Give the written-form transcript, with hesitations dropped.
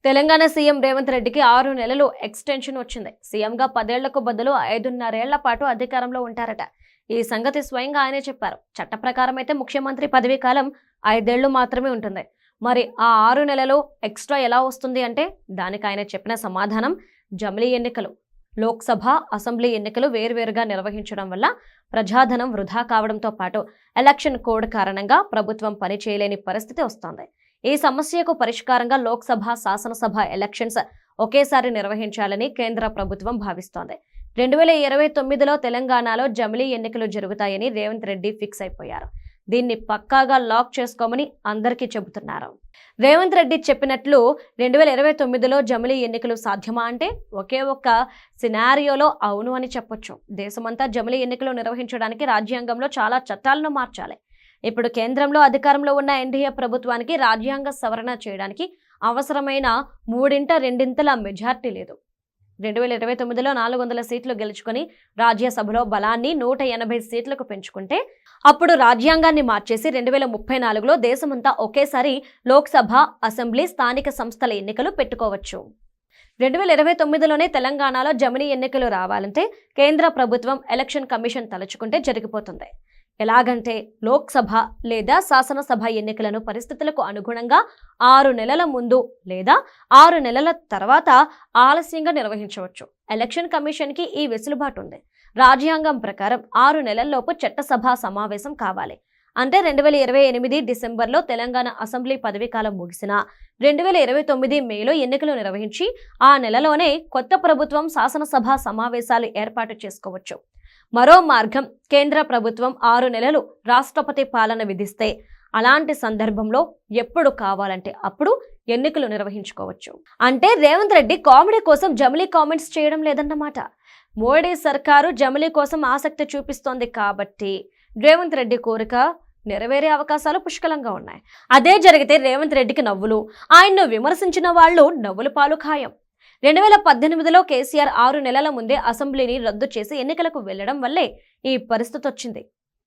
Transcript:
Telangana CM Revanth రెడ్డికి 6 నెలలు extension వచ్చింది. సీఎంగా 10 ఏళ్లకు బదులు 5.5 ఏళ్ల పాటు అధికారంలో ఉంటారట. ఈ సంగతి స్వయంగా ఆయనే చెప్పారు. చట్ట ప్రకారం అయితే ముఖ్యమంత్రి పదవీ కాలం 5 ఏళ్లు మాత్రమే ఉంటుంది. మరి ఆ 6 నెలలు ఎక్స్ట్రా ఎలా వస్తుంది అంటే దానికి ఆయన చెప్పిన సమాధానం జమిలీ ఎన్నికలు, లోక్సభ, అసెంబ్లీ ఎన్నికలు వేర్వేరుగా నిర్వహించడం వల్ల ప్రజాధనం వృధా కావడంతో పాటు ఎలక్షన్ కోడ్ కారణంగా ప్రభుత్వం పని చేయలేని పరిస్థితి వస్తోంది. ఈ సమస్యకు పరిష్కారంగా లోక్సభ, శాసనసభ ఎలక్షన్స్ ఒకేసారి నిర్వహించాలని కేంద్ర ప్రభుత్వం భావిస్తోంది. 2029లో తెలంగాణలో జమిలీ ఎన్నికలు జరుగుతాయని రేవంత్ రెడ్డి ఫిక్స్ అయిపోయారు. దీన్ని పక్కాగా లాక్ చేసుకోమని అందరికీ చెబుతున్నారు. రేవంత్ రెడ్డి చెప్పినట్లు 2029లో జమిలీ ఎన్నికలు సాధ్యమా అంటే ఒకే ఒక్క సినారియోలో అవును అని చెప్పొచ్చు. దేశమంతా జమిలీ ఎన్నికలు నిర్వహించడానికి రాజ్యాంగంలో చాలా చట్టాలను మార్చాలి. ఇప్పుడు కేంద్రంలో అధికారంలో ఉన్న ఎన్డీఏ ప్రభుత్వానికి రాజ్యాంగ సవరణ చేయడానికి అవసరమైన 3/2 మెజార్టీ లేదు. 2029లో 400 సీట్లు గెలుచుకొని రాజ్యసభలో బలాన్ని 180 సీట్లకు పెంచుకుంటే అప్పుడు రాజ్యాంగాన్ని మార్చేసి 2034లో దేశమంతా ఒకేసారి లోక్సభ, అసెంబ్లీ, స్థానిక సంస్థల ఎన్నికలు పెట్టుకోవచ్చు. 2029లోనే తెలంగాణలో జమిలీ ఎన్నికలు రావాలంటే కేంద్ర ప్రభుత్వం ఎలక్షన్ కమిషన్ తలుచుకుంటే జరిగిపోతుంది. ఎలాగంటే లోక్సభ లేదా శాసనసభ ఎన్నికలను పరిస్థితులకు అనుగుణంగా 6 నెలల ముందు లేదా 6 నెలల తర్వాత ఆలస్యంగా నిర్వహించవచ్చు. ఎలక్షన్ కమిషన్కి ఈ వెసులుబాటు ఉంది. రాజ్యాంగం ప్రకారం 6 నెలల్లోపు చట్టసభ సమావేశం కావాలి. అంటే 2028 డిసెంబర్లో తెలంగాణ అసెంబ్లీ పదవీకాలం ముగిసిన 2029 మేలో ఎన్నికలు నిర్వహించి ఆ నెలలోనే కొత్త ప్రభుత్వం, శాసనసభ సమావేశాలు ఏర్పాటు చేసుకోవచ్చు. మరో మార్గం, కేంద్ర ప్రభుత్వం 6 నెలలు రాష్ట్రపతి పాలన విధిస్తే అలాంటి సందర్భంలో ఎప్పుడు కావాలంటే అప్పుడు ఎన్నికలు నిర్వహించుకోవచ్చు. అంటే రేవంత్ రెడ్డి కామెడీ కోసం జమిలీ కామెంట్స్ చేయడం లేదన్నమాట. మోడీ సర్కారు జమిలీ కోసం ఆసక్తి చూపిస్తోంది కాబట్టి రేవంత్ రెడ్డి కోరిక నెరవేరే అవకాశాలు పుష్కలంగా ఉన్నాయి. అదే జరిగితే రేవంత్ రెడ్డికి నవ్వులు, ఆయన్ను విమర్శించిన వాళ్ళు నవ్వుల పాలు ఖాయం. 2018లో కేసీఆర్ 6 నెలల ముందే అసెంబ్లీని రద్దు చేసి ఎన్నికలకు వెళ్లడం వల్లే ఈ పరిస్థితి వచ్చింది.